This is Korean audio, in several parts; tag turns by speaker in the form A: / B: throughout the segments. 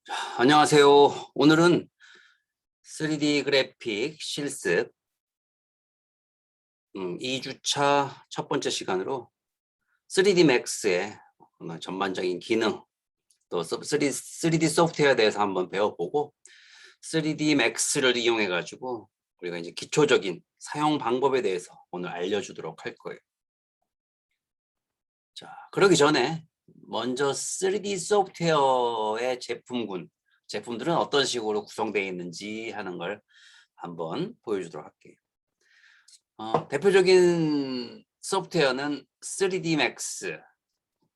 A: 안녕하세요. 오늘은 3D 그래픽 실습 2주차 첫 번째 시간으로 3D Max의 전반적인 기능, 또 3D 소프트웨어에 대해서 한번 배워보고 3D Max를 이용해 가지고 우리가 이제 기초적인 사용 방법에 대해서 오늘 알려주도록 할 거예요. 자, 그러기 전에 먼저 3D 소프트웨어의 제품들은 어떤 식으로 구성되어 있는지 하는 걸 한번 보여주도록 할게요. 대표적인 소프트웨어는 3D Max,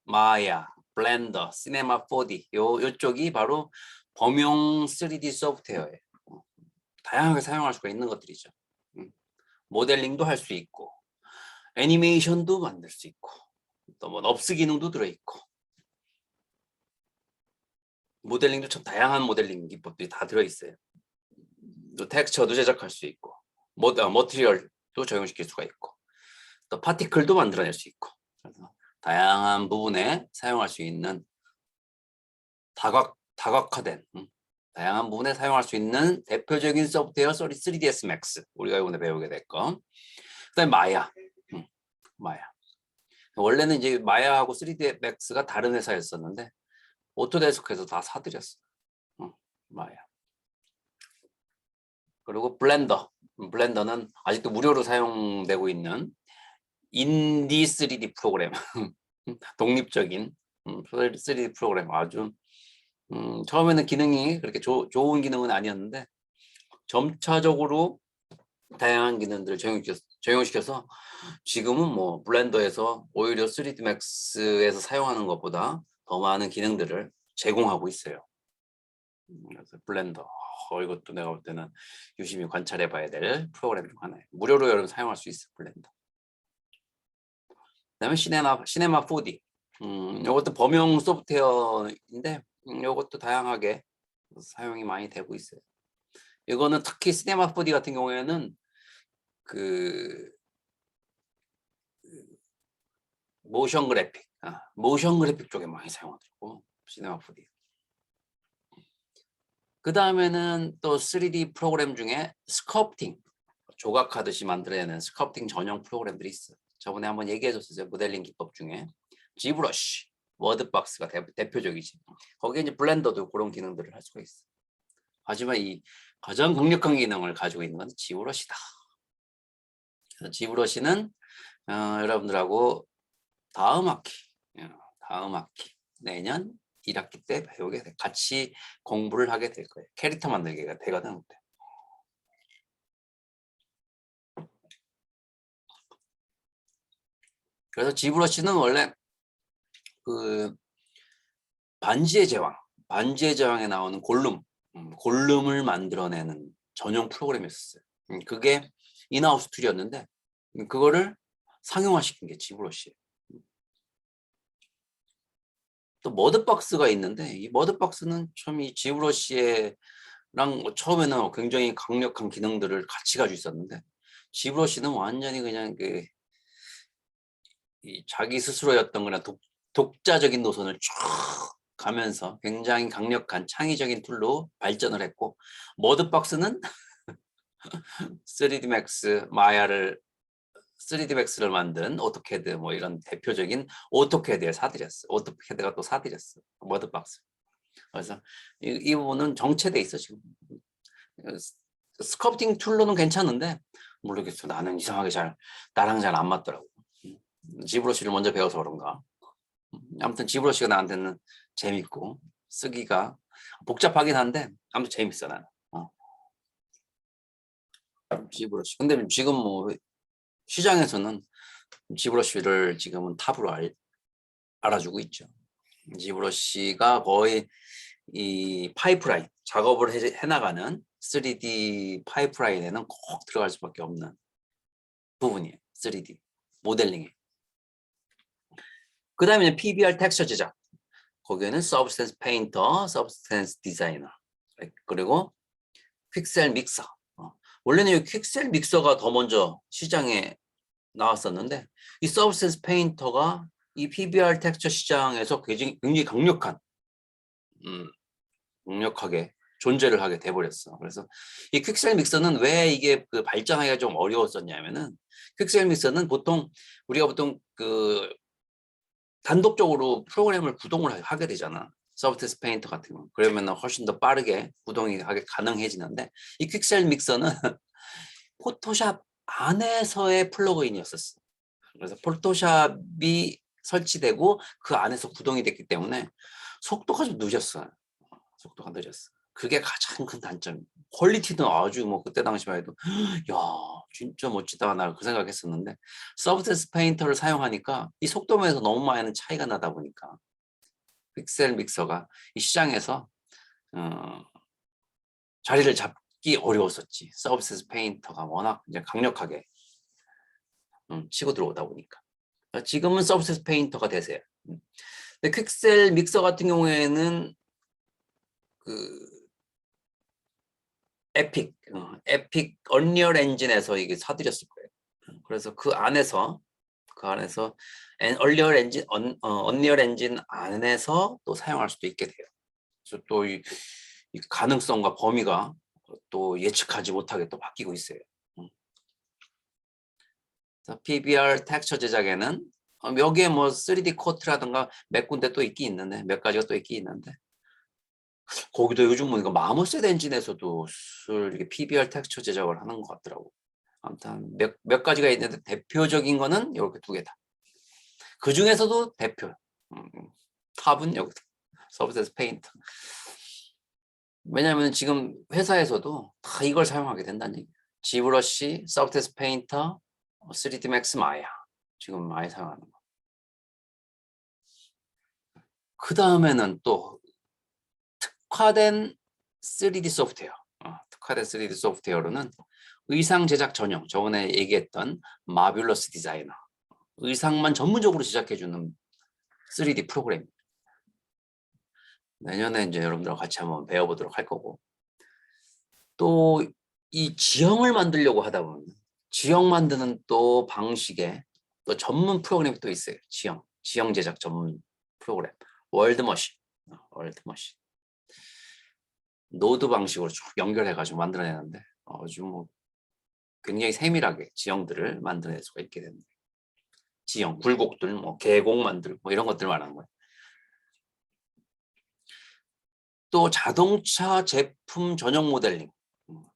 A: 마야, 블렌더, 시네마 4D 요쪽이 바로 범용 3D 소프트웨어예요. 다양하게 사용할 수가 있는 것들이죠. 모델링도 할 수 있고 애니메이션도 만들 수 있고 또 뭐 넙스 기능도 들어있고 모델링도 참 다양한 모델링 기법들이 다 들어있어요. 또 텍스처도 제작할 수 있고 머티리얼도 적용시킬 수가 있고 또 파티클도 만들어낼 수 있고 그래서 다양한 부분에 사용할 수 있는 다각화된 다양한 부분에 사용할 수 있는 대표적인 소프트웨어 3ds max 우리가 이번에 배우게 될 거. 그다음에 마야. 원래는 이제 마야하고 3ds max가 다른 회사였었는데 오토데스크에서 다 사들였어. 마야. 그리고 블렌더는 아직도 무료로 사용되고 있는 인디 3D 프로그램 독립적인 3D 프로그램 아주 처음에는 기능이 그렇게 좋은 기능은 아니었는데 점차적으로 다양한 기능들을 적용시켜서 지금은 뭐 블렌더에서 오히려 3D max에서 사용하는 것보다 더 많은 기능들을 제공하고 있어요. 그래서 블렌더 이것도 내가 볼 때는 유심히 관찰해 봐야 될 프로그램 중 하나예요. 무료로 여러분 사용할 수 있어요. 블렌더. 그다음에 시네마 4D 이것도 범용 소프트웨어인데 이것도 다양하게 사용이 많이 되고 있어요. 이거는 특히 시네마 4D 같은 경우에는 그 모션 그래픽 쪽에 많이 사용하더라고. 시네마 4D. 그 다음에는 또 3D 프로그램 중에 스컬프팅, 조각하듯이 만들어내는 스컬프팅 전용 프로그램들이 있어요. 저번에 한번 얘기해줬었어요. 모델링 기법 중에 지브러쉬, 워드박스가 대표적이지. 거기에 이제 블렌더도 그런 기능들을 할 수가 있어. 하지만 이 가장 강력한 기능을 가지고 있는 건 지브러시다. 그래서 지브러시는 여러분들하고 다음 학기 내년 1학기 때 배우게 돼. 같이 공부를 하게 될 거예요. 캐릭터 만들기가 되거든. 그래서 지브러시는 원래 그 반지의 제왕에 나오는 골룸을 만들어내는 전용 프로그램이었어요. 그게 인하우스 툴이었는데 그거를 상용화시킨 게 지브러시예요. 또 머드박스가 있는데 이 머드박스는 참 이 지브러시랑 처음에는 굉장히 강력한 기능들을 같이 가지고 있었는데 지브러시는 완전히 그냥 이 자기 스스로였던 거나 독자적인 노선을 쭉 가면서 굉장히 강력한 창의적인 툴로 발전을 했고 머드박스는 3D Max를 만든 오토캐드 뭐 이런 대표적인 오토캐드에 사들였어. 오토캐드가 또 사들였어. 머드박스. 그래서 이 부분은 정체돼 있어 지금. 스컬프팅 툴로는 괜찮은데 모르겠어. 나는 이상하게 나랑 잘 안 맞더라고. 지브러시를 먼저 배워서 그런가. 아무튼 지브러시가 나한테는 재밌고 쓰기가 복잡하긴 한데 아무튼 재밌어 나는. 지브러시. 근데 지금 뭐 시장에서는 지브러시를 지금은 탑으로 알아주고 있죠. 지브러시가 거의 이 파이프라인 작업을 해나가는 3D 파이프라인에는 꼭 들어갈 수밖에 없는 부분이에요. 3D 모델링에. 그 다음에 PBR 텍스처 제작. 거기에는 서브스텐스 페인터, 서브스텐스 디자이너, 그리고 퀵셀 믹서. 원래는 이 퀵셀 믹서가 더 먼저 시장에 나왔었는데 이 서브스텐스 페인터가 이 PBR 텍스처 시장에서 굉장히 강력한 강력하게 존재를 하게 돼버렸어. 그래서 이 퀵셀 믹서는 왜 이게 그 발전하기가 좀 어려웠었냐면은, 퀵셀 믹서는 우리가 보통 그 단독적으로 프로그램을 구동을 하게 되잖아. 소프트웨어 페인터 같은 거. 그러면 훨씬 더 빠르게 구동이 하게 가능해지는데, 이 퀵셀 믹서는 포토샵 안에서의 플러그인이었었어. 그래서 포토샵이 설치되고 그 안에서 구동이 됐기 때문에 속도가 좀 늦었어요. 속도가 늦었어. 그게 가장 큰 단점. 퀄리티는 아주 뭐 그때 당시만 해도 야 진짜 멋지다 나 그 생각했었는데, 소프트웨어 페인터를 사용하니까 이 속도면에서 너무 많은 차이가 나다 보니까 픽셀 믹서가 이 시장에서 어, 자리를 잡기 어려웠었지. 서비스 페인터가 워낙 이제 강력하게 치고 들어오다 보니까. 지금은 서비스 페인터가 대세야. 근데 퀵셀 믹서 같은 경우에는 그 에픽 언리얼 엔진에서 이게 사들였을 거예요. 그래서 그 안에서 언리얼 엔진 안에서 또 사용할 수도 있게 돼요. 그래서 또 이 가능성과 범위가 또 예측하지 못하게 또 바뀌고 있어요. PBR 텍스처 제작에는 여기에 뭐 3D 코트라든가 몇 군데 또 있긴 있는데, 몇 가지가 또 있긴 있는데, 거기도 요즘 보니까 마모셋 엔진에서도 이렇게 PBR 텍스처 제작을 하는 것 같더라고. 아무튼 몇 가지가 있는데 대표적인 거는 이렇게 두 개다. 그 중에서도 대표 탑은 여기다. 서비스 페인트. 왜냐하면 지금 회사에서도 다 이걸 사용하게 된다는 얘기예요. 지브러시, 서비스 페인터, 3D 맥스 마야. 지금 많이 사용하는 거. 그 다음에는 또 특화된 3D 소프트웨어. 특화된 3D 소프트웨어로는 의상 제작 전용, 저번에 얘기했던 마뷸러스 디자이너. 의상만 전문적으로 제작해주는 3D 프로그램. 내년에 이제 여러분들과 같이 한번 배워보도록 할 거고. 또 이 지형을 만들려고 하다 보면 지형 만드는 또 방식에 또 전문 프로그램이 또 있어요. 지형 제작 전문 프로그램. 월드머신. 노드 방식으로 쭉 연결해가지고 만들어내는데 아주 뭐 굉장히 세밀하게 지형들을 만들어낼 수가 있게 됩니다. 지형, 굴곡들, 뭐 계곡 만들고 뭐 이런 것들 말하는 거예요. 또 자동차 제품 전용 모델링.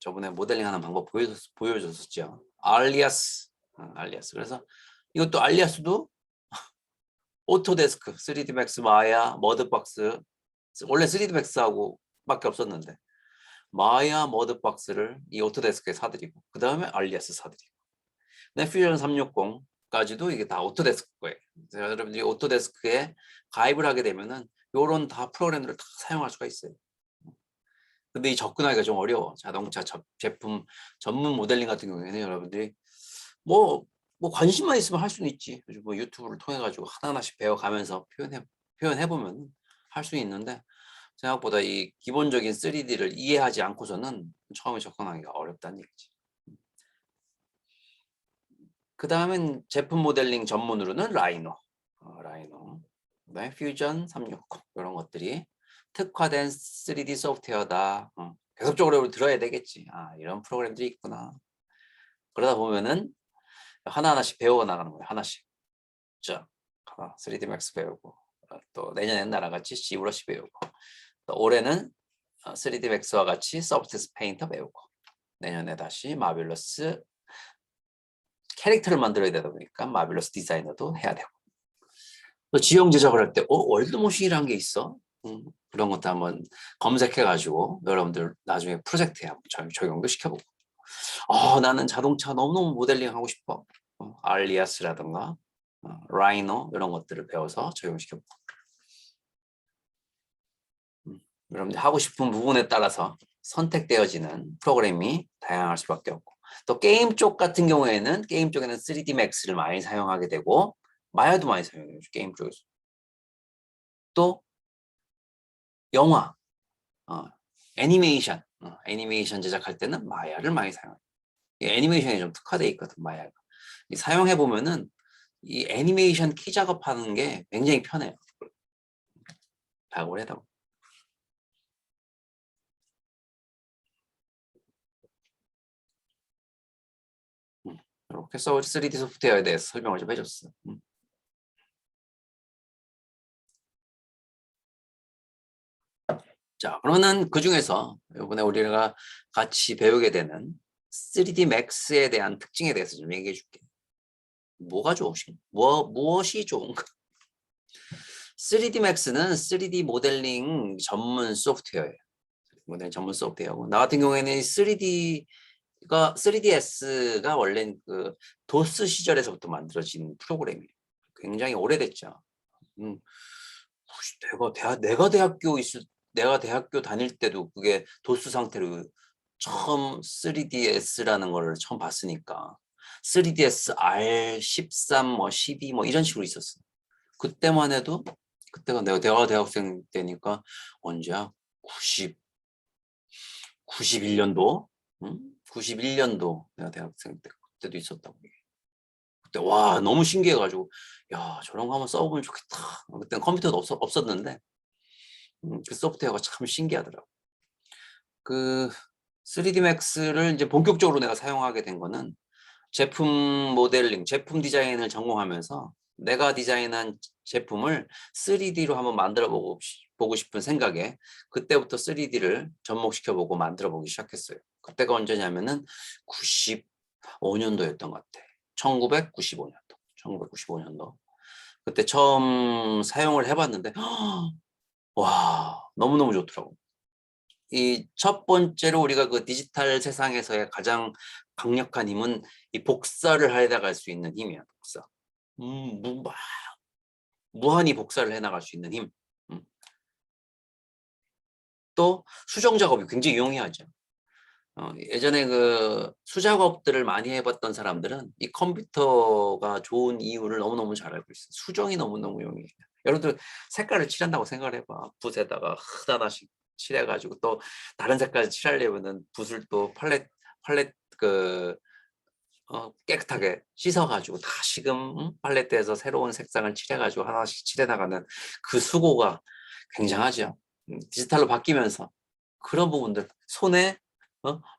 A: 저번에 모델링하는 방법 보여줬었죠. 알리아스. 그래서 이것도 알리아스도 오토데스크, 3D 맥스 마야, 머드박스. 원래 3D 맥스하고 밖에 없었는데 마야 머드박스를 이 오토데스크에 사드리고, 그 다음에 알리아스 사드리고, 퓨전 360까지도 이게 다 오토데스크 거예요. 여러분들이 오토데스크에 가입을 하게 되면은 요런 다 프로그램들을 다 사용할 수가 있어요. 근데 이 접근하기가 좀 어려워. 자동차 제품 전문 모델링 같은 경우에는 여러분들이 뭐 관심만 있으면 할 수는 있지. 요즘 뭐 유튜브를 통해 가지고 하나하나씩 배워가면서 표현해 보면 할 수 있는데, 생각보다 이 기본적인 3D를 이해하지 않고서는 처음에 접근하기가 어렵다는 얘기지. 그 다음엔 제품 모델링 전문으로는 라이노, 그다음에 퓨전 360 이런 것들이 특화된 3D 소프트웨어다. 계속적으로 들어야 되겠지. 이런 프로그램들이 있구나. 그러다 보면은 하나하나씩 배워 나가는 거예요. 하나씩. 자, 3D 맥스 배우고, 또 내년엔 나랑 같이 지브러시 배우고, 또 올해는 3D 맥스와 같이 소프트웨어 페인터 배우고, 내년에 다시 마뷸러스 캐릭터를 만들어야 되다 보니까 마뷸러스 디자이너도 해야 되고, 또 지형 제작을 할 때 월드모션이라는 게 있어. 그런 것도 한번 검색해가지고 여러분들 나중에 프로젝트에 한번 적용도 시켜보고. 나는 자동차 너무너무 모델링 하고 싶어. 알리아스라든가 라이노 이런 것들을 배워서 적용시켜보고. 여러분들 하고 싶은 부분에 따라서 선택되어지는 프로그램이 다양할 수밖에 없고, 또 게임 쪽 같은 경우에는 게임 쪽에는 3D 맥스를 많이 사용하게 되고 마야도 많이 사용해요. 게임 쪽에서. 또 영화, 애니메이션 제작할 때는 마야를 많이 사용해요. 애니메이션이 좀 특화되어 있거든, 마야가. 사용해 보면은 이 애니메이션 키 작업하는 게 굉장히 편해요. 각오를 해다. 이렇게 3D 소프트웨어에 대해서 설명을 좀 해줬어. 자, 그러면 그 중에서 이번에 우리가 같이 배우게 되는 3D Max에 대한 특징에 대해서 좀 얘기해 줄게. 뭐가 좋으신? 무엇이 좋은가? 3D Max는 3D 모델링 전문 소프트웨어예요. 모델 전문 소프트웨어고, 나 같은 경우에는 3DS가 원래 그 도스 시절에서부터 만들어진 프로그램이에요. 굉장히 오래됐죠. 내가 대학교 다닐 때도 그게 도스 상태로 처음 3DS라는 걸 처음 봤으니까 3DS R13 뭐 12 뭐 이런 식으로 있었어. 그때만 해도 그때가 내가 대학생 때니까 언제야? 91년도? 91년도 내가 대학생 때 그때도 있었다고. 그때 와 너무 신기해가지고 야 저런 거 한번 써보면 좋겠다. 그때는 컴퓨터도 없었는데 그 소프트웨어가 참 신기하더라고. 그 3D Max를 이제 본격적으로 내가 사용하게 된 거는 제품 모델링, 제품 디자인을 전공하면서 내가 디자인한 제품을 3D로 한번 만들어 보고 싶은 생각에 그때부터 3D를 접목시켜보고 만들어 보기 시작했어요. 그때가 언제냐면은 95년도였던 것 같아. 1995년도. 그때 처음 사용을 해봤는데 와 너무너무 좋더라고. 이 첫 번째로 우리가 그 디지털 세상에서의 가장 강력한 힘은 이 복사를 해나갈 수 있는 힘이야. 복사. 무한히 복사를 해나갈 수 있는 힘. 또 수정 작업이 굉장히 용이하죠. 예전에 그 수작업들을 많이 해봤던 사람들은 이 컴퓨터가 좋은 이유를 너무너무 잘 알고 있어요. 수정이 너무너무 용이해요. 여러분들 색깔을 칠한다고 생각을 해봐. 붓에다가 하나씩 칠해가지고 또 다른 색깔 칠하려면은 붓을 또 팔레트 깨끗하게 씻어가지고 다시금 팔레트에서 새로운 색상을 칠해가지고 하나씩 칠해나가는 그 수고가 굉장하죠. 디지털로 바뀌면서 그런 부분들 손에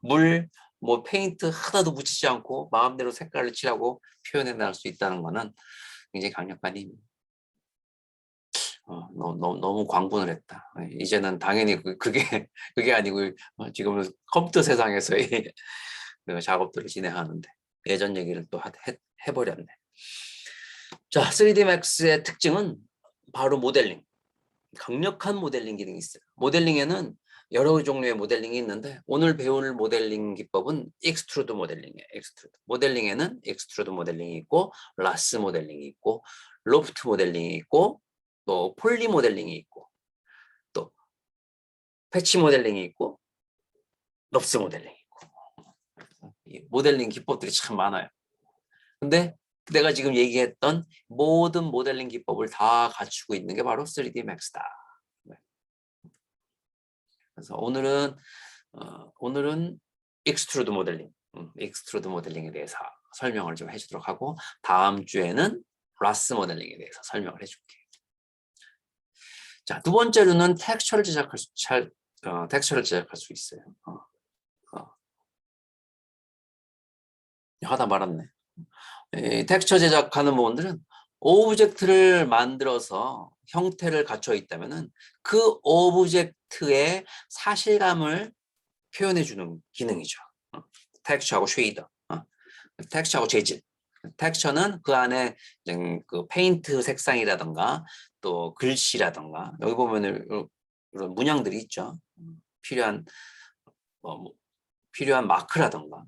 A: 물, 뭐 페인트 하나도 묻히지 않고 마음대로 색깔을 칠하고 표현해 나갈 수 있다는 거는 굉장히 강력한 힘. 너무 광분을 했다. 이제는 당연히 그게 아니고 지금은 컴퓨터 세상에서의 그 작업들을 진행하는데 예전 얘기를 또 해버렸네. 자, 3D Max의 특징은 바로 모델링. 강력한 모델링 기능이 있어요. 모델링에는 여러 종류의 모델링이 있는데 오늘 배울 모델링 기법은 익스트루드 모델링이에요. 익스트루드. 모델링에는 익스트루드 모델링이 있고 라스 모델링이 있고 로프트 모델링이 있고 또 폴리 모델링이 있고 또 패치 모델링이 있고 럽스 모델링이 있고 이 모델링 기법들이 참 많아요. 근데 내가 지금 얘기했던 모든 모델링 기법을 다 갖추고 있는 게 바로 3D Max다. 그래서 오늘은 익스트루드 모델링, 익스트루드 모델링에 대해서 설명을 좀 해주도록 하고 다음 주에는 라스 모델링에 대해서 설명을 해줄게. 자, 두 번째로는 텍스처를 제작할 수 있어요. 하다 말았네. 텍스처 제작하는 부분들은 오브젝트를 만들어서 형태를 갖춰 있다면은 그 오브젝트의 사실감을 표현해주는 기능이죠. 텍스처하고 쉐이더, 텍스처하고 재질. 텍스처는 그 안에 그 페인트 색상이라던가 또 글씨라던가 여기 보면은 이런 문양들이 있죠. 필요한 필요한 마크라던가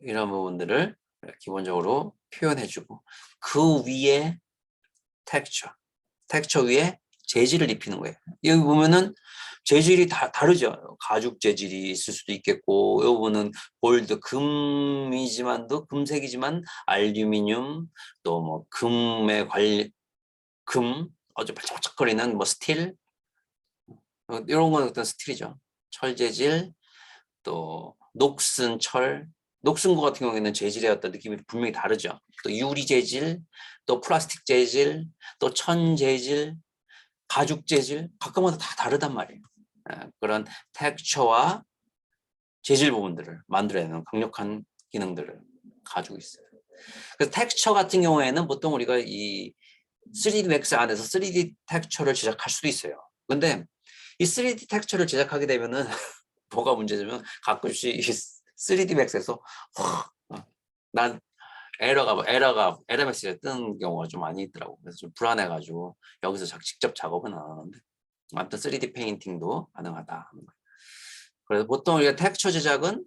A: 이런 부분들을 기본적으로 표현해주고 그 위에 텍스처 위에 재질을 입히는 거예요. 여기 보면은 재질이 다르죠. 가죽 재질이 있을 수도 있겠고, 여기 보면 골드 금이지만도 금색이지만 알루미늄 또 뭐 아주 반짝반짝거리는 뭐 스틸 이런 건 어떤 스틸이죠. 철 재질 또 녹슨 녹슨거 같은 경우에는 재질의 어떤 느낌이 분명히 다르죠. 또 유리 재질, 또 플라스틱 재질, 또 천 재질, 가죽 재질 각각마다 다 다르단 말이에요. 그런 텍스처와 재질 부분들을 만들어내는 강력한 기능들을 가지고 있어요. 그래서 텍스처 같은 경우에는 보통 우리가 이 3D 맥스 안에서 3D 텍스처를 제작할 수도 있어요. 근데 이 3D 텍스처를 제작하게 되면은 뭐가 문제냐면 가끔씩 이 3D 맥스에서 난 에러 메시지가 뜨는 경우가 좀 많이 있더라고. 그래서 좀 불안해가지고 여기서 직접 작업은 안 하는데 아무튼 3D 페인팅도 가능하다 하는 거예요. 그래서 보통 우리가 텍스처 제작은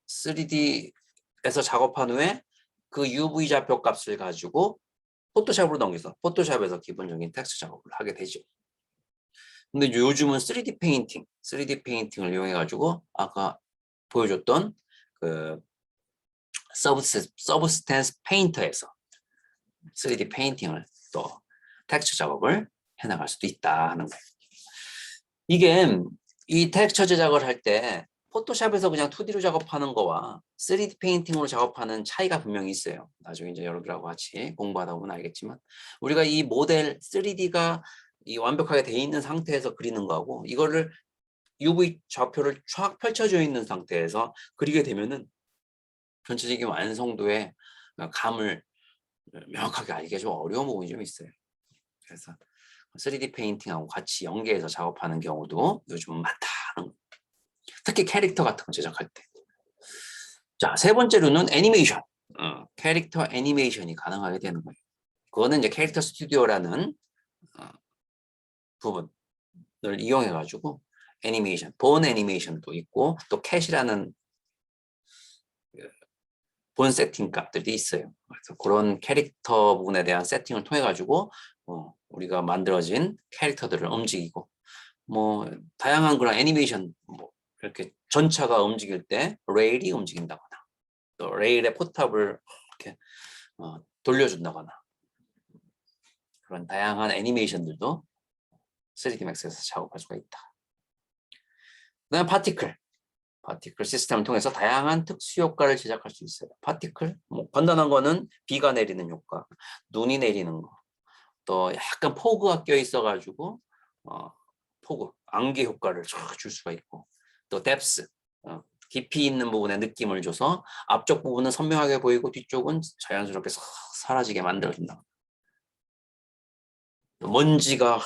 A: 3D에서 작업한 후에 그 UV 좌표 값을 가지고 포토샵으로 넘겨서 포토샵에서 기본적인 텍스처 작업을 하게 되죠. 근데 요즘은 3D 페인팅을 이용해 가지고 아까 보여줬던 그 서브스탠스 페인터에서 3D 페인팅을 또 텍스처 작업을 해나갈 수도 있다 하는 거예요. 이게 이 텍스처 제작을 할 때 포토샵에서 그냥 2D로 작업하는 거와 3D 페인팅으로 작업하는 차이가 분명히 있어요. 나중에 이제 여러분들하고 같이 공부하다 보면 알겠지만 우리가 이 모델 3D가 이 완벽하게 돼 있는 상태에서 그리는 거하고 이거를 UV 좌표를 쫙 펼쳐져 있는 상태에서 그리게 되면은 전체적인 완성도의 감을 명확하게 알기가 좀 어려운 부분이 좀 있어요. 그래서 3D 페인팅하고 같이 연계해서 작업하는 경우도 요즘은 많다는 거예요. 특히 캐릭터 같은 거 제작할 때. 자, 세 번째로는 애니메이션. 캐릭터 애니메이션이 가능하게 되는 거예요. 그거는 이제 캐릭터 스튜디오라는 부분을 이용해가지고 애니메이션, 본 애니메이션도 있고 또 캣이라는 본 세팅 값들이 있어요. 그래서 그런 캐릭터 부분에 대한 세팅을 통해 가지고 우리가 만들어진 캐릭터들을 움직이고 뭐 다양한 그런 애니메이션 뭐 이렇게 전차가 움직일 때 레일이 움직인다거나 또 레일의 포탑을 이렇게 돌려준다거나 그런 다양한 애니메이션들도 3D 맥스에서 작업할 수가 있다. 그다음 파티클 시스템을 통해서 다양한 특수 효과를 제작할 수 있어요. 파티클, 뭐 간단한 거는 비가 내리는 효과, 눈이 내리는 거, 또 약간 포그가 껴 있어가지고 포그, 안개 효과를 줄 수가 있고, 또 뎁스, 깊이 있는 부분에 느낌을 줘서 앞쪽 부분은 선명하게 보이고 뒤쪽은 자연스럽게 사라지게 만들어준다. 먼지가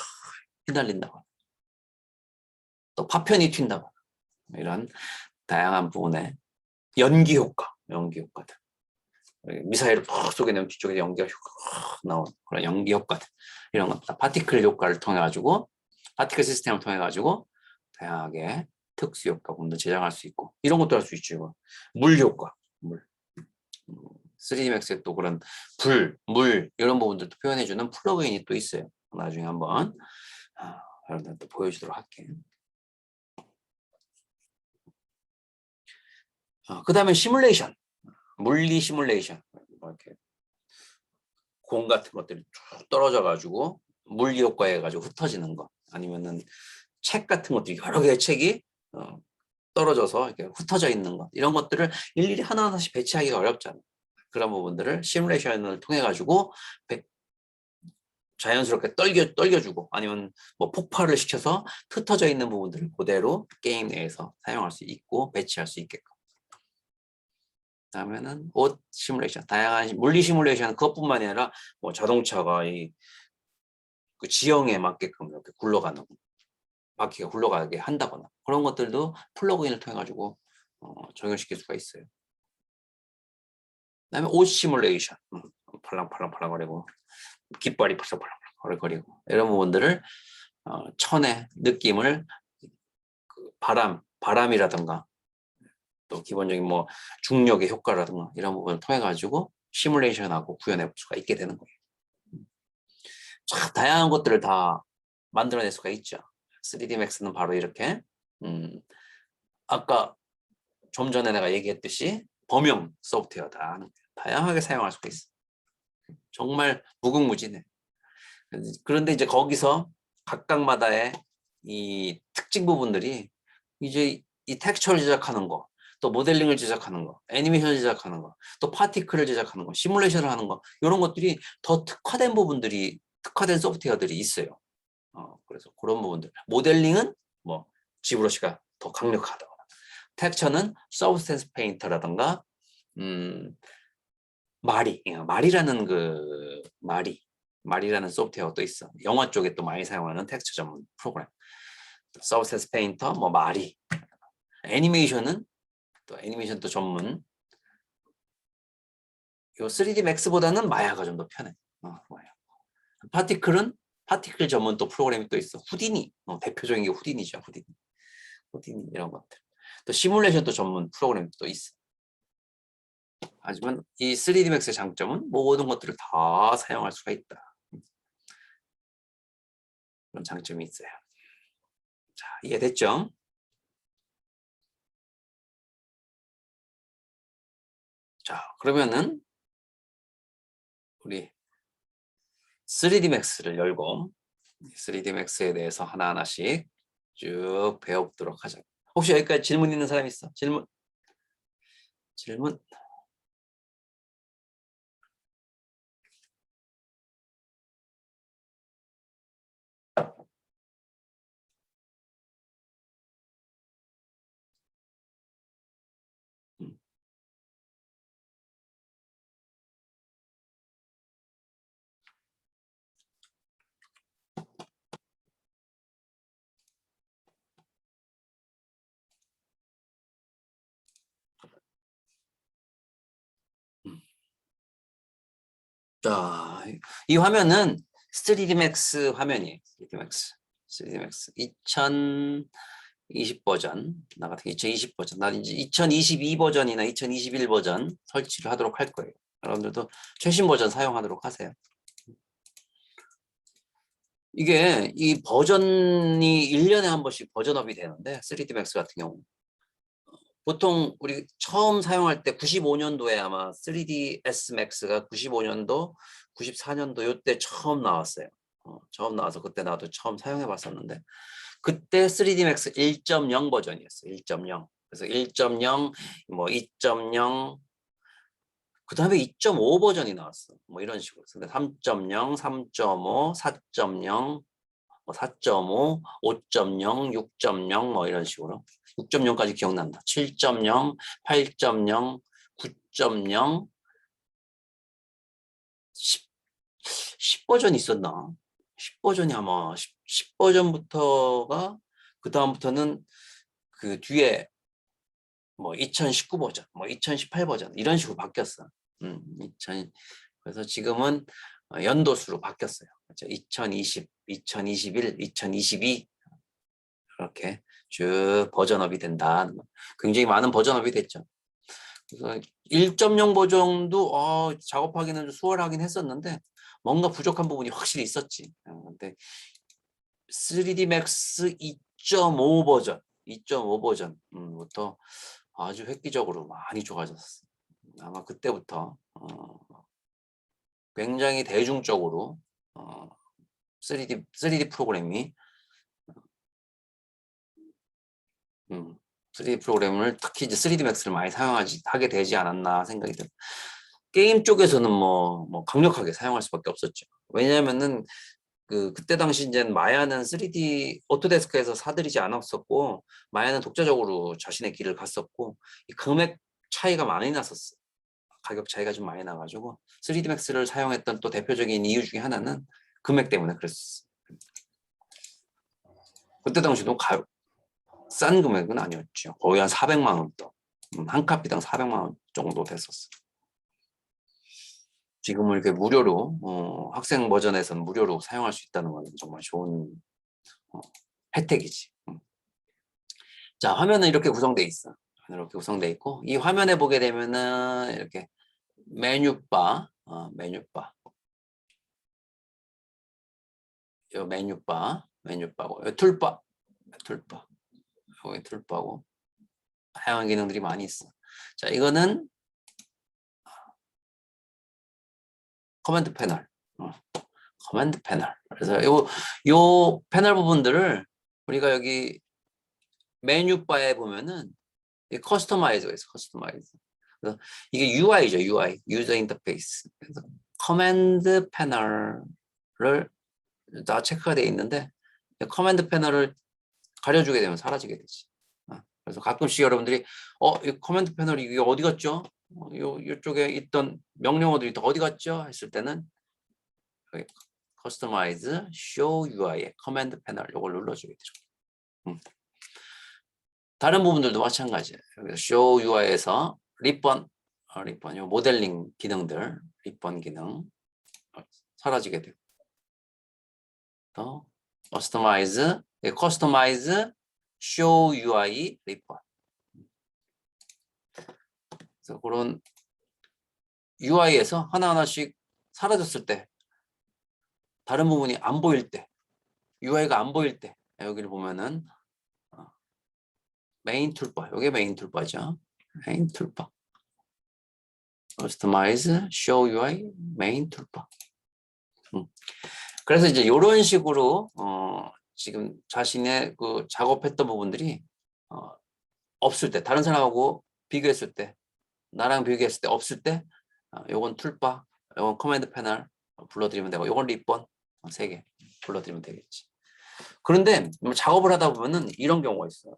A: 휘날린다고, 또 파편이 튄다고, 이런 다양한 부분에 연기 효과들. 미사일을 푹 쏘게되면 뒤쪽에 연기가 나오는 그런 연기 효과들. 이런 것들. 파티클 효과를 통해 가지고 파티클 시스템을 통해 가지고 다양하게 특수 효과군도 제작할 수 있고 이런 것도 할 수 있죠. 물 효과. 3D 맥스에 또 그런 물 이런 부분들도 표현해주는 플러그인이 또 있어요. 나중에 한번 여러분들한테 보여주도록 할게요. 그 다음에 시뮬레이션, 물리 시뮬레이션. 이렇게 공 같은 것들이 쭉 떨어져 가지고 물리 효과해 가지고 흩어지는 거, 아니면은 책 같은 것들이 여러 개의 책이 떨어져서 이렇게 흩어져 있는 것, 이런 것들을 일일이 하나하나씩 배치하기가 어렵잖아요. 그런 부분들을 시뮬레이션을 통해 가지고 자연스럽게 떨겨주고 아니면 뭐 폭발을 시켜서 흩어져 있는 부분들을 그대로 게임 내에서 사용할 수 있고 배치할 수 있게끔. 그다음에는 옷 시뮬레이션, 다양한 물리 시뮬레이션, 그것뿐만이 아니라 뭐 자동차가 그 지형에 맞게끔 이렇게 굴러가는 바퀴가 굴러가게 한다거나 그런 것들도 플러그인을 통해 가지고 적용시킬 수가 있어요. 그다음에 옷 시뮬레이션, 팔랑팔랑거리고 깃발이 팔랑팔랑거리고 이런 부분들을 천의 느낌을 그 바람이라든가 또 기본적인 뭐 중력의 효과라든가 이런 부분을 통해 가지고 시뮬레이션하고 구현해 볼 수가 있게 되는 거예요. 참 다양한 것들을 다 만들어낼 수가 있죠. 3D Max는 바로 이렇게 아까 좀 전에 내가 얘기했듯이 범용 소프트웨어다. 다양하게 사용할 수가 있어. 정말 무궁무진해. 그런데 이제 거기서 각각마다의 이 특징 부분들이 이제 이 텍스처를 제작하는 거, 또 모델링을 제작하는 거, 애니메이션을 제작하는 거, 또 파티클을 제작하는 거, 시뮬레이션을 하는 거, 이런 것들이 더 특화된 부분들이, 특화된 소프트웨어들이 있어요. 그래서 그런 부분들. 모델링은 뭐 지브러시가 더 강력하다거나, 텍스처는 서브스탠스 페인터라든가 말이라는 말이라는 소프트웨어가 또 있어. 영화 쪽에 또 많이 사용하는 텍스처 전문 프로그램. 서브셋 페인터, 뭐 말이. 애니메이션은 또 애니메이션 또 전문. 요 3D 맥스보다는 마야가 좀 더 편해. 마야. 파티클 전문 또 프로그램이 또 있어. 후디니. 대표적인 게 후디니죠. 후디니 이런 것들. 또 시뮬레이션 또 전문 프로그램이 또 있어. 하지만 이 3D 맥스의 장점은 모든 것들을 다 사용할 수가 있다. 그런 장점이 있어요. 자, 이해됐죠? 자, 그러면은 우리 3D 맥스를 열고 3D 맥스에 대해서 하나하나씩 쭉 배워보도록 하자. 혹시 여기까지 질문 있는 사람 있어? 질문? 자, 이 화면은 3D 맥스 화면이에요. 3D 맥스 2020 버전, 나 같은 2020 버전, 나 이제 2022 버전이나 2021 버전 설치를 하도록 할 거예요. 여러분들도 최신 버전 사용하도록 하세요. 이게 이 버전이 1년에 한 번씩 버전업이 되는데 3D 맥스 같은 경우 보통 우리 처음 사용할 때 95년도에 아마 3ds max가 95년도, 94년도 요때 처음 나왔어요. 처음 나와서 그때 나도 처음 사용해 봤었는데 그때 3D max 1.0 버전이었어요. 1.0. 그래서 1.0, 뭐 2.0, 그 다음에 2.5 버전이 나왔어. 뭐 이런 식으로. 근데 3.0, 3.5, 4.0, 4.5, 5.0, 6.0 뭐 이런 식으로 6.0까지 기억난다. 7.0, 8.0, 9.0, 10 버전이 있었나? 10 버전이 아마 10 버전부터가 그 다음부터는 그 뒤에 뭐 2019 버전, 뭐 2018 버전 이런 식으로 바뀌었어. 2000, 그래서 지금은 연도수로 바뀌었어요. 2020, 2021, 2022 이렇게 쭉 버전업이 된다. 굉장히 많은 버전업이 됐죠. 그래서 1.0 버전도 작업하기는 좀 수월하긴 했었는데 뭔가 부족한 부분이 확실히 있었지. 근데 3D Max 2.5 버전, 2.5 버전부터 아주 획기적으로 많이 좋아졌어. 아마 그때부터 굉장히 대중적으로 3D 프로그램이 3D 프로그램을 특히 이제 3D Max를 많이 하게 되지 않았나 생각이 들어요. 게임 쪽에서는 뭐 강력하게 사용할 수밖에 없었죠. 왜냐하면은 그때 당시 이제 마야는 3D 오토데스크에서 사들이지 않았었고 마야는 독자적으로 자신의 길을 갔었고 이 금액 차이가 많이 났었어. 가격 차이가 좀 많이 나가지고 3D Max를 사용했던 또 대표적인 이유 중에 하나는 금액 때문에 그랬었어. 그때 당시도 싼 금액은 아니었죠. 거의 한 400만 원 더. 한 카피당 400만 원 정도 됐었어. 지금은 이렇게 무료로 학생 버전에서는 무료로 사용할 수 있다는 건 정말 좋은 혜택이지. 자, 화면은 이렇게 구성되어 있어. 이렇게 구성되어 있고 이 화면에 보게 되면은 이렇게 메뉴바, 요 메뉴바고 요 툴바, 여기 툴바고 다양한 기능들이 많이 있어. 자, 이거는 커맨드 패널. 커맨드 패널. 그래서 요 패널 부분들을 우리가 여기 메뉴바에 보면은 커스터마이즈가 있어. 커스터마이즈. 그래서 이게 UI죠. UI. 유저 인터페이스. 그래서 커맨드 패널을 다 체크가 되어 있는데 커맨드 패널을 가려주게 되면 사라지게 되지. 그래서 가끔씩 여러분들이 이 커맨드 패널이 이게 어디 갔죠? 이쪽에 있던 명령어들이 다 어디 갔죠? 했을 때는 Customize, Show UI의 커맨드 패널 이걸 눌러줘야 돼요. 다른 부분들도 마찬가지예요. Show UI에서 리본, 요 모델링 기능들, 리본 기능 사라지게 되고, 또 Customize, Show UI 리본. 그래서 그런 UI에서 하나하나씩 사라졌을 때, 다른 부분이 안 보일 때, UI가 안 보일 때, 여기를 보면은 메인 툴바, 이게 메인 툴바죠. 메인 툴바. Customize, Show UI, 메인 툴바. 그래서 이제 이런 식으로 지금 자신의 그 작업했던 부분들이 없을 때, 다른 사람하고 비교했을 때, 나랑 비교했을 때 없을 때, 요건 툴바, 요건 커맨드 패널 불러드리면 되고, 요건 리본 3개 불러드리면 되겠지. 그런데 작업을 하다 보면은 이런 경우가 있어요.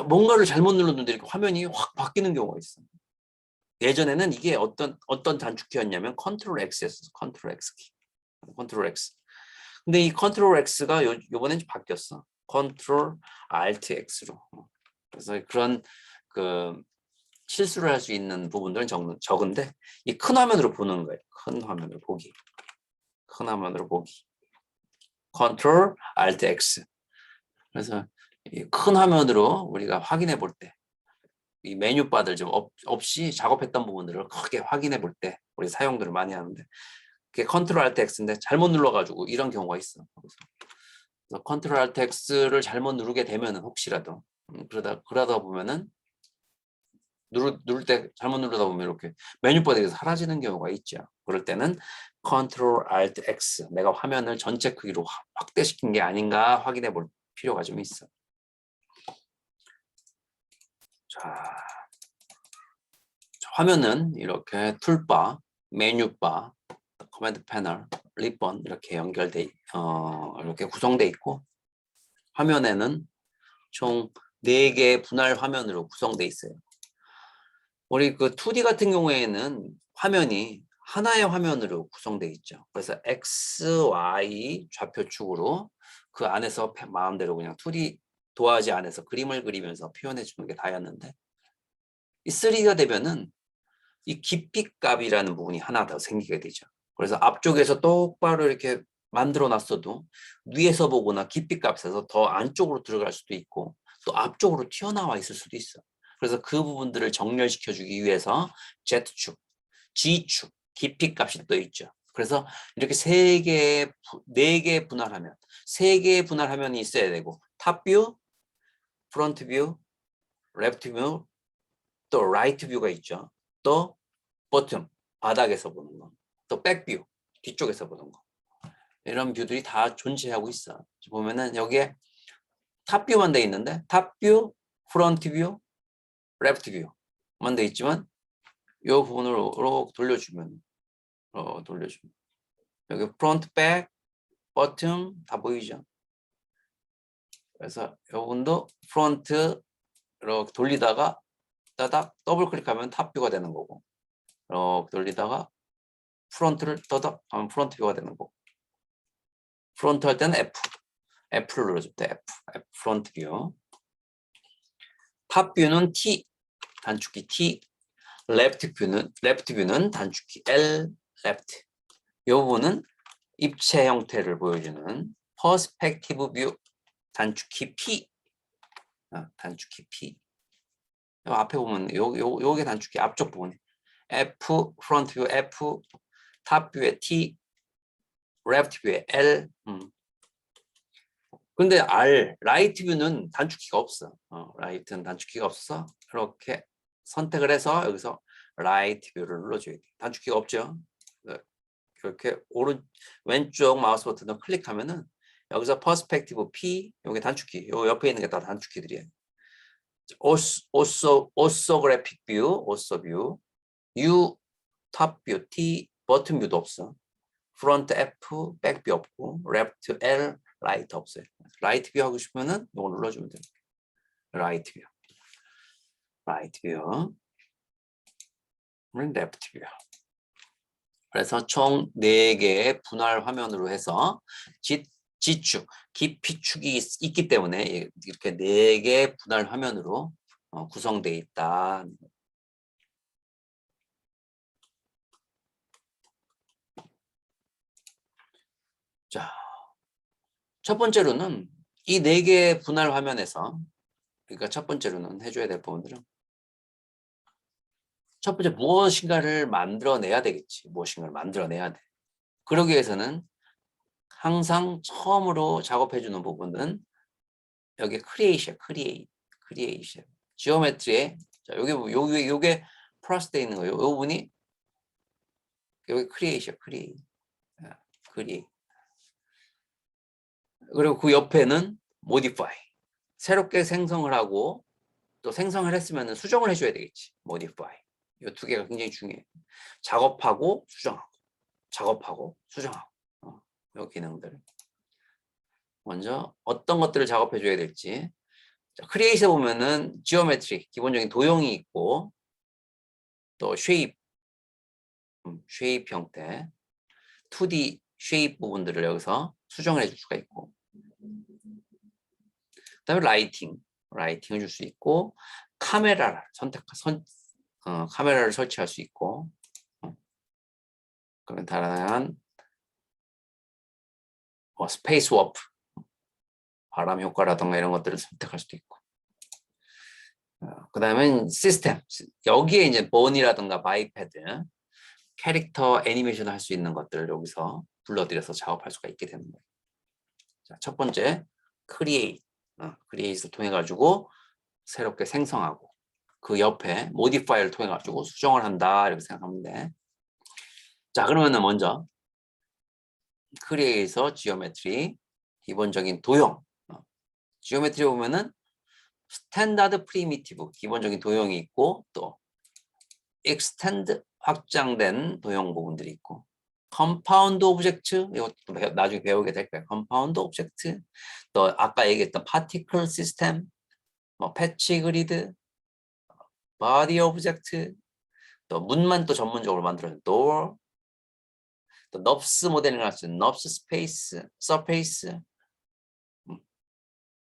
A: 뭔가를 잘못 눌렀는데 이렇게 화면이 확 바뀌는 경우가 있어. 예전에는 이게 어떤 단축키였냐면 컨트롤 X였어. 컨트롤 X 키. 컨트롤 X. 근데 이 컨트롤 X가 요번엔 바뀌었어. 컨트롤 Alt X로. 그래서 그런 그 실수를 할 수 있는 부분들은 적은데 이 큰 화면으로 보는 거예요. 큰 화면으로 보기. 큰 화면으로 보기. 컨트롤 Alt X. 그래서 이 큰 화면으로 우리가 확인해 볼 때, 이 메뉴바들 좀 없이 작업했던 부분들을 크게 확인해 볼 때 우리 사용들을 많이 하는데, 그게 컨트롤 Alt X인데 잘못 눌러가지고 이런 경우가 있어. 그래서 컨트롤 Alt X를 잘못 누르게 되면은 혹시라도 그러다 보면은 누를 때 잘못 누르다 보면 이렇게 메뉴바들이 사라지는 경우가 있죠. 그럴 때는 컨트롤 Alt X, 내가 화면을 전체 크기로 확대시킨 게 아닌가 확인해 볼 필요가 좀 있어. 자, 화면은 이렇게 툴바, 메뉴바, 커맨드 패널, 리본 이렇게 연결돼 이렇게 구성돼 있고, 화면에는 총 4개의 분할 화면으로 구성돼 있어요. 우리 그 2D 같은 경우에는 화면이 하나의 화면으로 구성돼 있죠. 그래서 X, Y 좌표축으로 그 안에서 마음대로 그냥 2D 도화지 안에서 그림을 그리면서 표현해 주는 게 다였는데, 이 3D가 되면은 이 깊이 값이라는 부분이 하나 더 생기게 되죠. 그래서 앞쪽에서 똑바로 이렇게 만들어 놨어도 위에서 보거나 깊이 값에서 더 안쪽으로 들어갈 수도 있고 또 앞쪽으로 튀어나와 있을 수도 있어. 그래서 그 부분들을 정렬시켜 주기 위해서 Z축, G축, 깊이 값이 또 있죠. 그래서 이렇게 4개 분할하면, 3개의 분할화면이 있어야 되고, 탑뷰, 프론트 뷰, 레프트 뷰, 또 라이트 뷰가 있죠. 또 버튼, 바닥에서 보는 거, 또 백뷰, 뒤쪽에서 보는 거, 이런 뷰들이 다 존재하고 있어. 보면은 여기에 탑뷰만 돼 있는데 탑뷰, 프론트 뷰, 레프트 뷰만 돼 있지만 이 부분으로 돌려주면 여기 프론트, 백, 버튼 다 보이죠. 그래서 이 부분도 프론트 이렇게 돌리다가 따닥 더블 클릭하면 탑뷰가 되는 거고, 이렇게 돌리다가 프론트를 더닥 하면 프론트 뷰가 되는 거고, 프론트 할 때는 F를 눌러줄 때 F 프론트 뷰. 탑 뷰는 T, 단축키 T. 레프트 뷰는 단축키 L, 레프트. 이 부분은 입체 형태를 보여주는 퍼스펙티브 뷰, 단축키 P. 단축키 P. 앞에 보면 요게 단축키 앞쪽 부분이 F, 프론트 뷰 F, 탑 뷰의 T, 레프트 뷰의 L. 근데 라이트 뷰는 단축키가 없어. 라이트는 단축키가 없어서 이렇게 선택을 해서 여기서 라이트 뷰를 눌러줘야 돼. 단축키가 없죠. 이렇게 왼쪽 마우스 버튼을 클릭하면은 여기서 퍼스펙티브 P, 여기 단축키, 요 옆에 있는 게 다 단축키들이에요. 오소그래픽 뷰, 오소 뷰, U, 탑 뷰, T, 버튼 뷰도 없어. front F, back B 없고 left L, right 없어요. right view 하고 싶으면은 이거 눌러주면 돼요. right view, right view, left view. 그래서 총 4개의 분할 화면으로 해서 지축, 깊이축이 있기 때문에 이렇게 4개 분할 화면으로 구성되어 있다. 자, 첫 번째로는 이 4개 분할 화면에서, 그러니까 첫 번째로는 해줘야 될 부분들은 첫 번째 무엇인가를 만들어내야 되겠지. 무엇인가를 만들어내야 돼. 그러기 위해서는 항상 처음으로 작업해주는 부분은 여기 크리에이션. 지오메트리에, 자, 요게 플러스 되어 있는 거예요. 요 부분이 여기 크리에이션. 그리고 그 옆에는 modify. 새롭게 생성을 하고 또 생성을 했으면 수정을 해줘야 되겠지. modify. 이 2개가 굉장히 중요해요. 작업하고 수정하고, 작업하고 수정하고. 이 기능들. 먼저 어떤 것들을 작업해줘야 될지. 크리에이션 보면은 지오메트리, 기본적인 도형이 있고 또 쉐입, 쉐입 형태, 2D 쉐입 부분들을 여기서 수정을 해줄 수가 있고, 그다음에 라이팅을 줄 수 있고, 카메라를 설치할 수 있고, 그런 다양한 스페이스 워프, 바람 효과라든가 이런 것들을 선택할 수도 있고, 그 다음에 시스템, 여기에 이제 본이라든가 바이패드, 캐릭터 애니메이션을 할 수 있는 것들을 여기서 불러들여서 작업할 수가 있게 되는 거예요. 자, 첫 번째 크리에이트를 통해 가지고 새롭게 생성하고, 그 옆에 모디파이를 통해 가지고 수정을 한다, 이렇게 생각하면 돼. 자, 그러면은 먼저 크리에이터 지오메트리, 기본적인 도형. 지오메트리 보면은 스탠다드 프리미티브, 기본적인 도형이 있고, 또 익스텐드, 확장된 도형 부분들이 있고, 컴파운드 오브젝트, 이것도 나중에 배우게 될 거예요. 컴파운드 오브젝트, 또 아까 얘기했던 파티클 시스템, 패치 그리드, 바디 오브젝트, 또 문만 또 전문적으로 만들어진 door, 또 넙스 모델링을 할 수 있는 넙스 스페이스, 서페이스,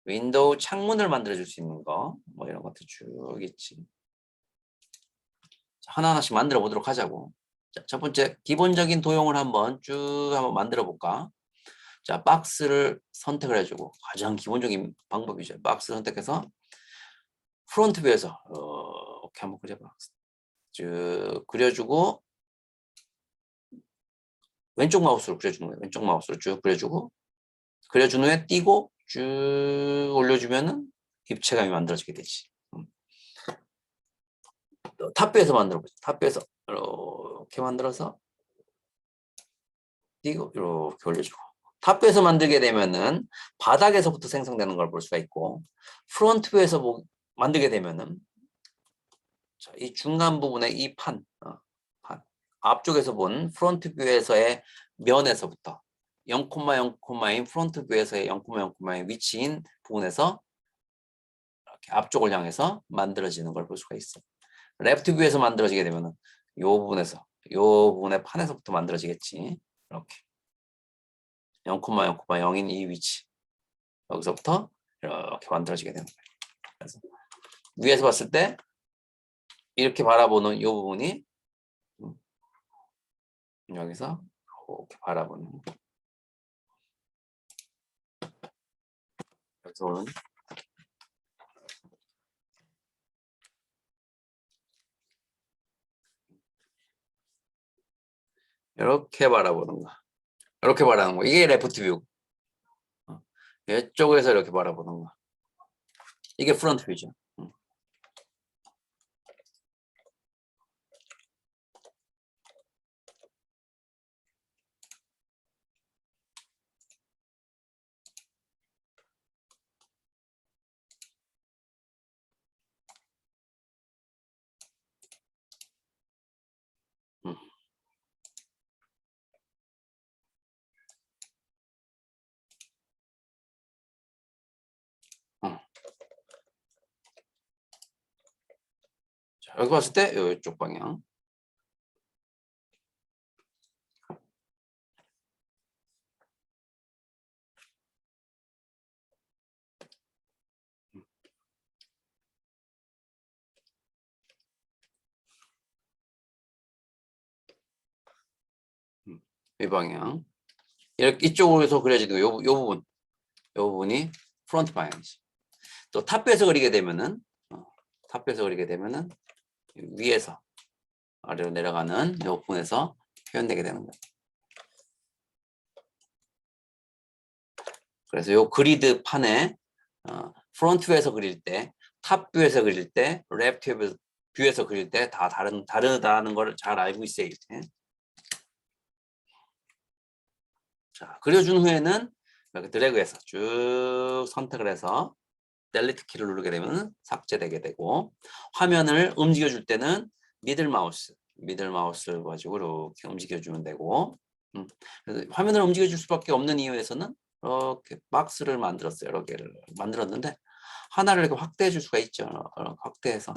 A: 윈도우 창문을 만들어줄 수 있는 거, 이런 것들 쭉 있지. 하나하나씩 만들어 보도록 하자고. 자, 첫 번째 기본적인 도형을 한번 만들어 볼까. 자, 박스를 선택을 해주고, 가장 기본적인 방법이죠. 박스 선택해서 프론트 뷰에서 이렇게 한번 그려봐. 쭉 그려주고, 왼쪽 마우스로 그려주는 거예요. 왼쪽 마우스로 쭉 그려주고, 그려준 후에 띄고 쭉 올려주면은 입체감이 만들어지게 되지. 탑뷰에서 만들어보죠. 탑뷰에서 이렇게 만들어서 띄고 이렇게 올려주고, 탑뷰에서 만들게 되면은 바닥에서부터 생성되는 걸 볼 수가 있고, 프론트뷰에서 만들게 되면은 이 중간 부분에 이 판, 앞쪽에서 본 프론트뷰에서의 면에서부터 0,0,인 프론트뷰에서의 0,0,인 위치인 부분에서 이렇게 앞쪽을 향해서 만들어지는 걸 볼 수가 있어. 레프트 뷰에서 만들어지게 되면은 이 부분에서, 이 부분의 판에서부터 만들어지겠지. 이렇게 0,0,0인 이 위치, 여기서부터 이렇게 만들어지게 되는 거예요. 그래서 위에서 봤을 때 이렇게 바라보는 이 부분이 여기서 이렇게 바라보는, 여기서 오는 이렇게 바라보는 거, 이렇게 바라보는 거, 이게 레프트 뷰. 이쪽에서 이렇게 바라보는 거, 이게 프론트 뷰죠. 여기 봤을 때 이쪽 방향. 이 방향. 이렇게 이쪽으로 그려지고 요 부분이 프론트 방향이지. 또 탑뷰에서 그리게 되면은 위에서 아래로 내려가는 이 부분에서 표현되게 되는 거예요. 그래서 요 그리드 판에 프론트 뷰에서 그릴 때, 탑 뷰에서 그릴 때, 레프트 뷰에서 그릴 때 다 다르다는 걸 잘 알고 있어야 돼. 자, 그려준 후에는 이렇게 드래그해서 쭉 선택을 해서 델리트 키를 누르게 되면 삭제되게 되고, 화면을 움직여줄 때는 미들 마우스를 가지고 이렇게 움직여주면 되고, 그래서 화면을 움직여줄 수밖에 없는 이유에서는 이렇게 박스를 만들었어요. 여러 개를 만들었는데 하나를 이렇게 확대해 줄 수가 있죠. 확대해서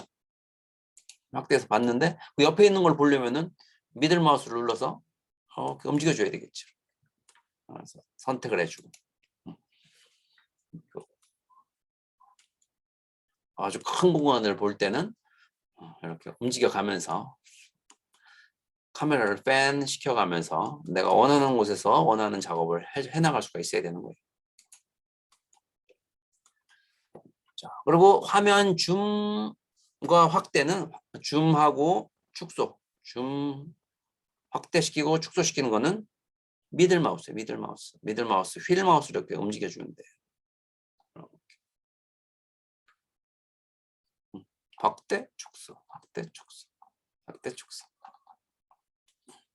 A: 봤는데 그 옆에 있는 걸 보려면은 미들 마우스를 눌러서 이렇게 움직여줘야 되겠죠. 그래서 선택을 해주고, 아주 큰 공간을 볼 때는 이렇게 움직여가면서 카메라를 팬 시켜가면서 내가 원하는 곳에서 원하는 작업을 해나갈 수가 있어야 되는 거예요. 자, 그리고 화면 줌과 확대는 줌하고 축소, 줌 확대시키고 축소시키는 거는 미들 마우스예요. 미들 마우스, 휠 마우스 이렇게 움직여주면 돼요. 확대, 축소, 확대, 축소, 확대, 축소,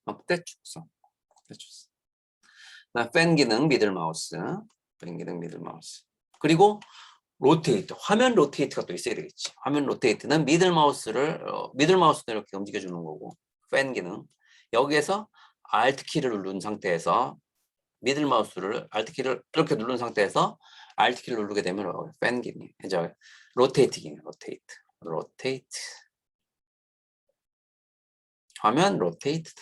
A: 확대, 축소, 확대, 축소. 팬 기능 미들 마우스, 팬 기능 미들 마우스. 그리고 로테이트, 화면 로테이트가 또 있어야 되겠지. 화면 로테이트는 미들 마우스를 이렇게 움직여주는 거고, 팬 기능. 여기에서 Alt 키를 누른 상태에서 미들 마우스를 Alt 키를 이렇게 누른 상태에서 Alt 키를 누르게 되면 팬 기능, 이제 로테이트 기능, 로테이트. 화면 로테이트.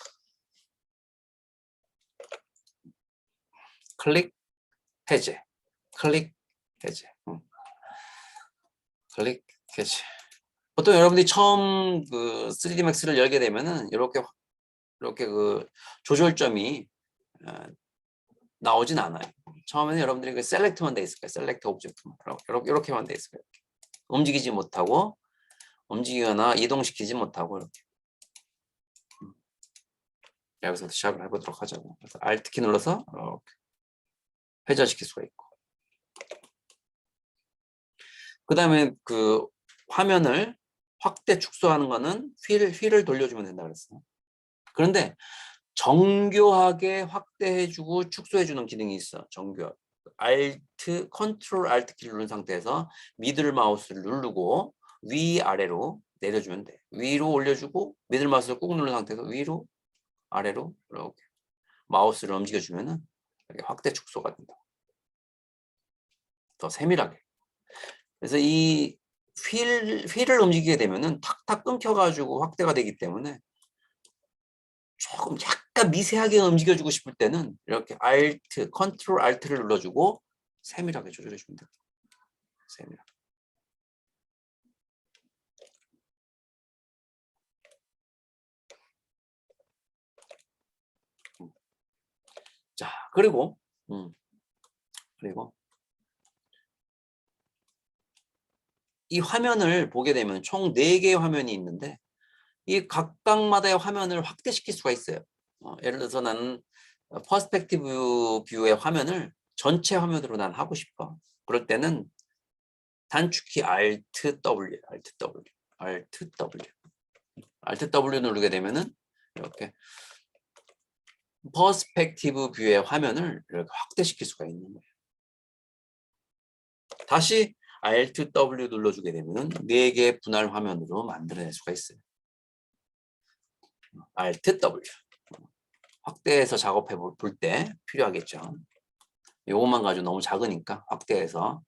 A: 클릭 해제, 클릭 해제. 클릭 해제. 보통 여러분들이 처음 그 3D Max를 열게 되면은 이렇게 그 조절점이 나오진 않아요. 처음에는 여러분들이 그 셀렉트만 돼 있을 거예요. 셀렉트 오브젝트만 이렇게만 돼 있을 거예요. 움직이지 못하고, 움직이거나 이동시키지 못하고 이렇게. 여기서 시작을 해보도록 하자고. 그래서 Alt 키 눌러서 이렇게 회전시킬 수가 있고. 그 다음에 그 화면을 확대 축소하는 거는 휠을 돌려주면 된다 그랬어요. 그런데 정교하게 확대해주고 축소해주는 기능이 있어. 정교하게. 컨트롤 Alt 키를 누른 상태에서 미들 마우스를 누르고 위아래로 내려주면 돼. 위로 올려주고 미들 마우스를 꾹 누른 상태에서 위로 아래로 이렇게 마우스를 움직여주면은 확대 축소가 된다. 더 세밀하게. 그래서 이 휠을 움직이게 되면은 탁탁 끊겨가지고 확대가 되기 때문에 조금 약간 미세하게 움직여주고 싶을 때는 이렇게 컨트롤 Alt를 눌러주고 세밀하게 조절해주면 됩니다. 세밀하게. 자, 그리고 이 화면을 보게 되면 총 4개의 화면이 있는데 이 각각마다의 화면을 확대시킬 수가 있어요. 예를 들어서 나는 퍼스펙티브 뷰의 화면을 전체 화면으로 난 하고 싶어. 그럴 때는 단축키 Alt W 누르게 되면은 이렇게 퍼스펙티브 뷰의 화면을 이렇게 확대시킬 수가 있는 거예요. 다시 Alt W 눌러주게 되면 4개의 분할 화면으로 만들어낼 수가 있어요. Alt W. 확대해서 작업해 볼 때 필요하겠죠. 요것만 가지고 너무 작으니까 확대해서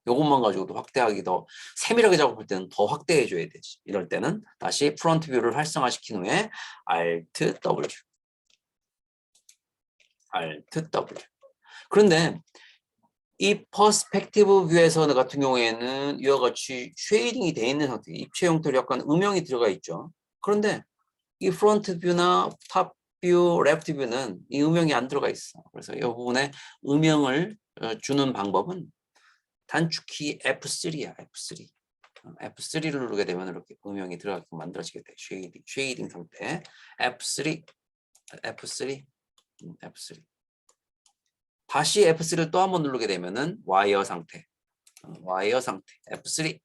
A: 요것만 가지고도 확대하기 더 세밀하게 작업할 때는 더 확대해 줘야 되지. 이럴 때는 다시 프론트 뷰를 활성화시킨 후에 Alt W. Alt W. 그런데 이 퍼스펙티브 뷰에서 같은 경우에는 이와 같이 쉐이딩이 되어 있는 상태, 입체 형태로 약간 음영이 들어가 있죠. 그런데 이 프론트 뷰나 탑 뷰, 레프트 뷰는 이 음영이 안 들어가 있어. 그래서 이 부분에 음영을 주는 방법은 단축키 F3야, F3. F3를 누르게 되면 이렇게 음영이 들어가게 만들어지게 돼. 쉐이딩 상태. F3, F3, F3. 다시 F3를 또 한번 누르게 되면은 와이어 상태. 와이어 상태. F3.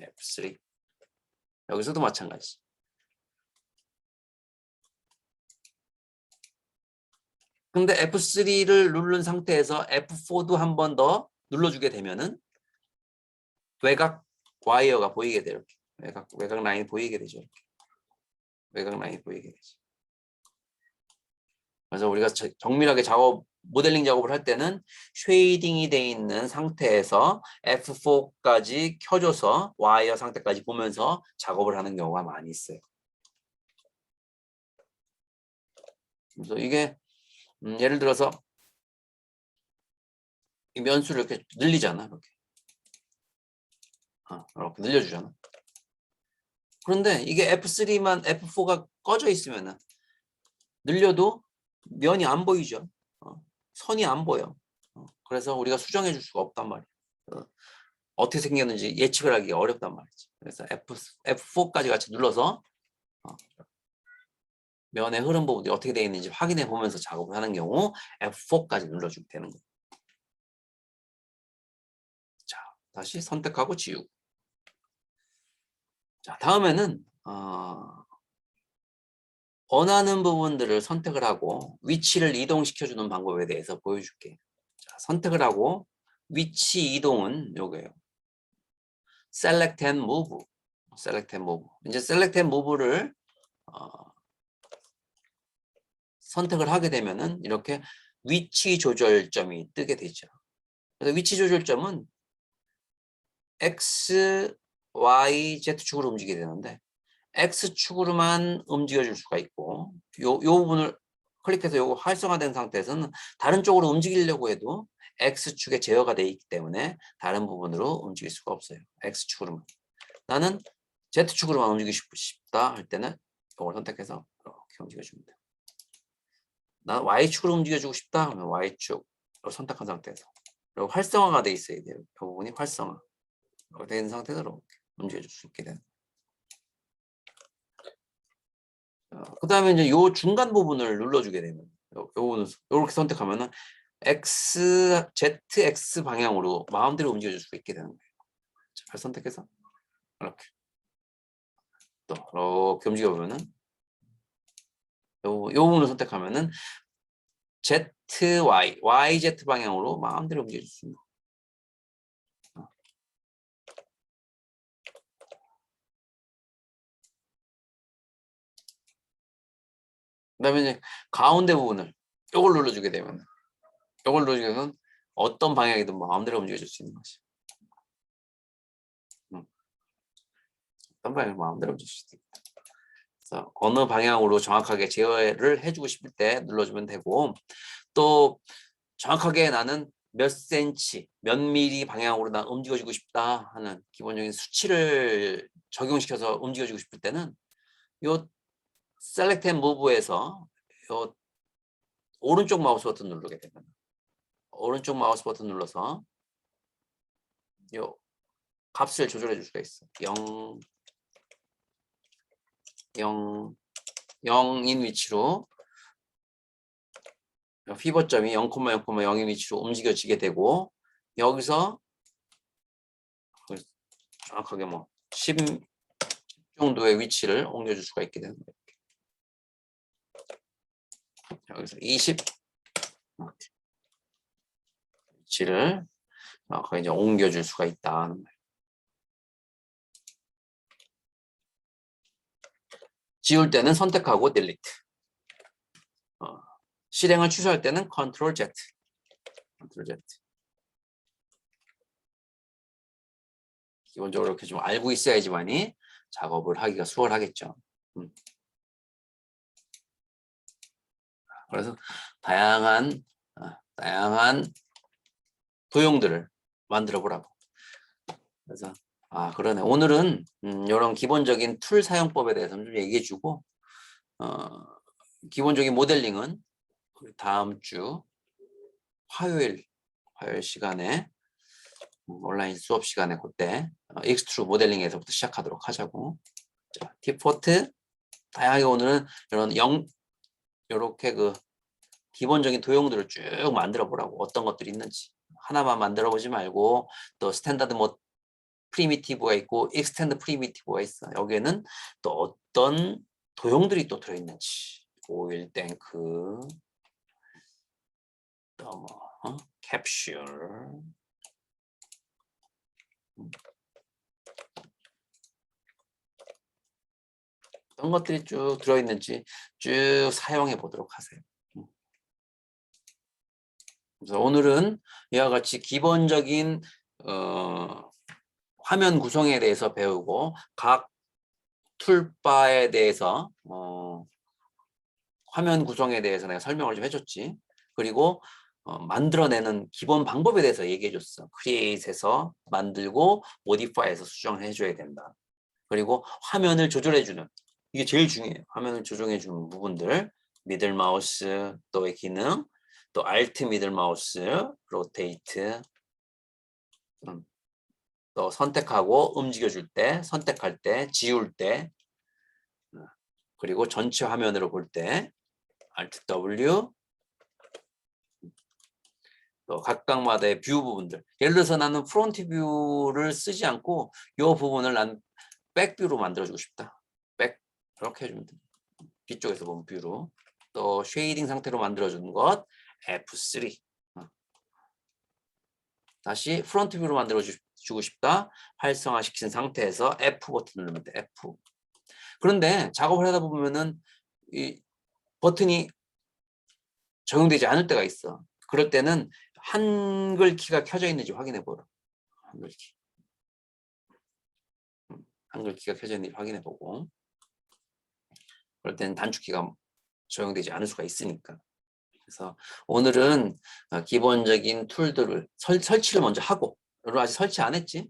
A: F3. 여기서도 마찬가지. 근데 F3를 누른 상태에서 F4도 한 번 더 눌러주게 되면은 외곽 와이어가 보이게 돼요. 이렇게. 외곽 라인이 보이게 되죠. 이렇게. 외곽 라인이 보이게 되죠. 그래서 우리가 정밀하게 모델링 작업을 할 때는 쉐이딩이 돼 있는 상태에서 F4까지 켜줘서 와이어 상태까지 보면서 작업을 하는 경우가 많이 있어요. 그래서 이게 예를 들어서 이 면수를 이렇게 늘리잖아. 이렇게 늘려주잖아. 그런데 이게 F3만 F4가 꺼져 있으면은 늘려도 면이 안 보이죠. 선이 안 보여. 그래서 우리가 수정해 줄 수가 없단 말이야. 어떻게 생겼는지 예측을 하기가 어렵단 말이지. 그래서 F4까지 같이 눌러서 면의 흐름 부분이 어떻게 되어 있는지 확인해 보면서 작업을 하는 경우 F4까지 눌러주면 되는 거예요. 자, 다시 선택하고 지우고. 자, 다음에는 원하는 부분들을 선택을 하고 위치를 이동시켜주는 방법에 대해서 보여줄게. 자, 선택을 하고 위치 이동은 요거예요. Select and Move. Select and Move. 이제 Select and Move를 선택을 하게 되면은 이렇게 위치 조절점이 뜨게 되죠. 그래서 위치 조절점은 X, Y, Z축으로 움직이게 되는데 X축으로만 움직여줄 수가 있고 요 부분을 클릭해서 요거 활성화된 상태에서는 다른 쪽으로 움직이려고 해도 X축에 제어가 되어 있기 때문에 다른 부분으로 움직일 수가 없어요. X축으로만. 나는 Z축으로만 움직이고 싶다 할 때는 이걸 선택해서 이렇게 움직여주면 돼요. 나는 Y축으로 움직여주고 싶다 하면 Y축을 선택한 상태에서 그리고 활성화가 돼 있어야 돼요. 이 부분이 활성화 된 상태로 움직여줄 수 있게 되는. 그 다음에 이제 요 중간 부분을 눌러주게 되면 요거는 이렇게 선택하면은 ZX 방향으로 마음대로 움직여줄 수 있게 되는 거예요. 잘 선택해서 이렇게 또 이렇게 움직여보면은 요 부분을 선택하면은 YZ 방향으로 마음대로 움직여줄 수 있는. 그다음에 이제 가운데 부분을 요걸 눌러주게 되면 어떤 방향이든 마음대로 움직여줄 수 있는 것이. 어떤 방향 마음대로 움직일 수 있다. 그래서 어느 방향으로 정확하게 제어를 해주고 싶을 때 눌러주면 되고 또 정확하게 나는 몇 센치, 몇 미리 방향으로 나 움직여주고 싶다 하는 기본적인 수치를 적용시켜서 움직여주고 싶을 때는 요 Select and Move에서 요 오른쪽 마우스 버튼 누르게 되면 오른쪽 마우스 버튼 눌러서 요 값을 조절해 줄 수가 있어. 0인 위치로 피벗점이 0,0,0인 위치로 움직여지게 되고 여기서 정확하게 10 정도의 위치를 옮겨줄 수가 있게 되는 거예요. 여기서 20 위치를 정확하게 이제 옮겨줄 수가 있다는 거예요. 지울 때는 선택하고 딜리트. 실행을 취소할 때는 컨트롤 Z. 컨트롤 Z. 기본적으로 이렇게 좀 알고 있어야지만이 작업을 하기가 수월하겠죠. 그래서 다양한 도형들을 만들어 보라고. 그래서 그러네. 오늘은 이런 기본적인 툴 사용법에 대해서 좀 얘기해주고 기본적인 모델링은 우리 다음 주 화요일 시간에 온라인 수업 시간에 그때 익스트루 모델링에서부터 시작하도록 하자고. 자, 팁포트 다양하게 오늘은 이렇게 그 기본적인 도형들을 쭉 만들어 보라고. 어떤 것들이 있는지 하나만 만들어 보지 말고 또 스탠다드 프리미티브가 있고 익스텐드 프리미티브가 있어. 여기에는 또 어떤 도형들이 또 들어있는지 오일 탱크 또 캡슐 어떤 것들이 쭉 들어있는지 쭉 사용해 보도록 하세요. 그래서 오늘은 이와 같이 기본적인 화면 구성에 대해서 배우고 각 툴바에 대해서 화면 구성에 대해서 내가 설명을 좀 해줬지. 그리고 만들어내는 기본 방법에 대해서 얘기해줬어. 크리에이트에서 만들고 모디파이에서 수정을 해줘야 된다. 그리고 화면을 조절해주는 이게 제일 중요해요. 화면을 조정해주는 부분들 미들 마우스 또의 기능 또 알트 미들 마우스 로테이트 또 선택하고 움직여줄 때 선택할 때 지울 때 그리고 전체 화면으로 볼 때 Alt W 또 각각마다의 뷰 부분들 예를 들어서 나는 프론트 뷰를 쓰지 않고 이 부분을 난 백뷰로 만들어주고 싶다. 백 이렇게 해주면 돼. 뒤쪽에서 보면 뷰로 또 쉐이딩 상태로 만들어주는 것 F3 다시 프론트 뷰로 만들어주고 싶다. 활성화시킨 상태에서 F 버튼 누르면 돼. F 그런데 작업을 하다 보면은 이 버튼이 적용되지 않을 때가 있어. 그럴 때는 한글 키가 켜져 있는지 확인해 보라. 한글 키. 한글 키가 켜져 있는지 확인해 보고. 그럴 때는 단축키가 적용되지 않을 수가 있으니까. 그래서 오늘은 기본적인 툴들을 설치를 먼저 하고, 여러분 아직 설치 안 했지?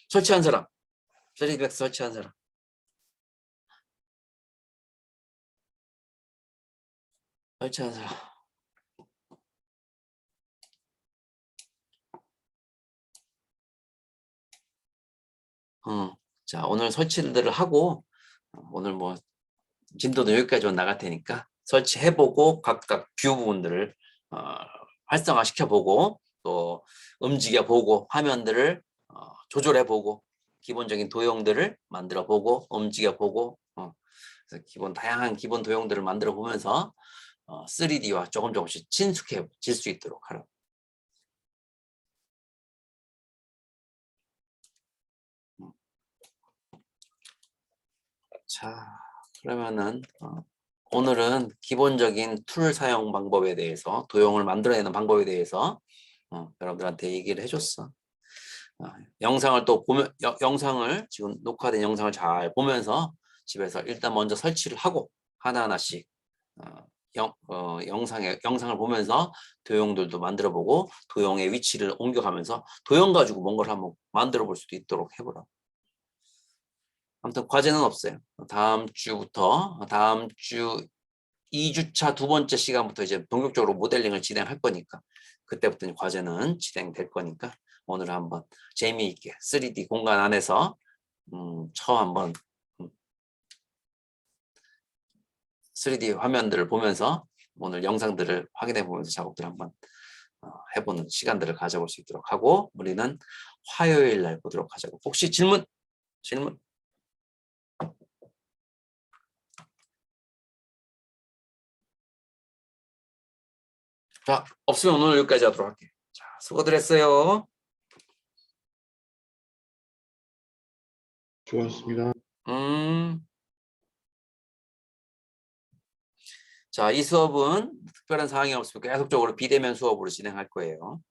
A: 설치한 사람, 3ds 설치한 사람. 설치한 사람. 자, 오늘 설치들을 하고 오늘 뭐 진도도 여기까지만 나갈 테니까 설치해보고 각각 뷰 부분들을 활성화시켜보고 또 움직여보고 화면들을 조절해보고 기본적인 도형들을 만들어보고 움직여보고 그래서 다양한 기본 도형들을 만들어보면서 3D와 조금씩 친숙해질 수 있도록 하라고. 자, 그러면은 오늘은 기본적인 툴 사용 방법에 대해서 도형을 만들어내는 방법에 대해서 여러분들한테 얘기를 해줬어. 영상을 또 보면 영상을 지금 녹화된 영상을 잘 보면서 집에서 일단 먼저 설치를 하고 하나하나씩 영상을 보면서 도형들도 만들어보고 도형의 위치를 옮겨가면서 도형 가지고 뭔가를 한번 만들어 볼 수도 있도록 해보라. 아무튼 과제는 없어요. 다음 주 2주차 두 번째 시간부터 이제 본격적으로 모델링을 진행할 거니까 그때부터 과제는 진행될 거니까 오늘 한번 재미있게 3D 공간 안에서 처음 한번 3D 화면들을 보면서 오늘 영상들을 확인해 보면서 작업들 한번 해보는 시간들을 가져볼 수 있도록 하고 우리는 화요일 날 보도록 하자고. 혹시 질문? 자, 없으면 오늘 여기까지 하도록 할게요. 자, 수고들 했어요.
B: 수고하셨습니다.
A: 자, 이 수업은 특별한 사항이 없으면 계속적으로 비대면 수업으로 진행할 거예요.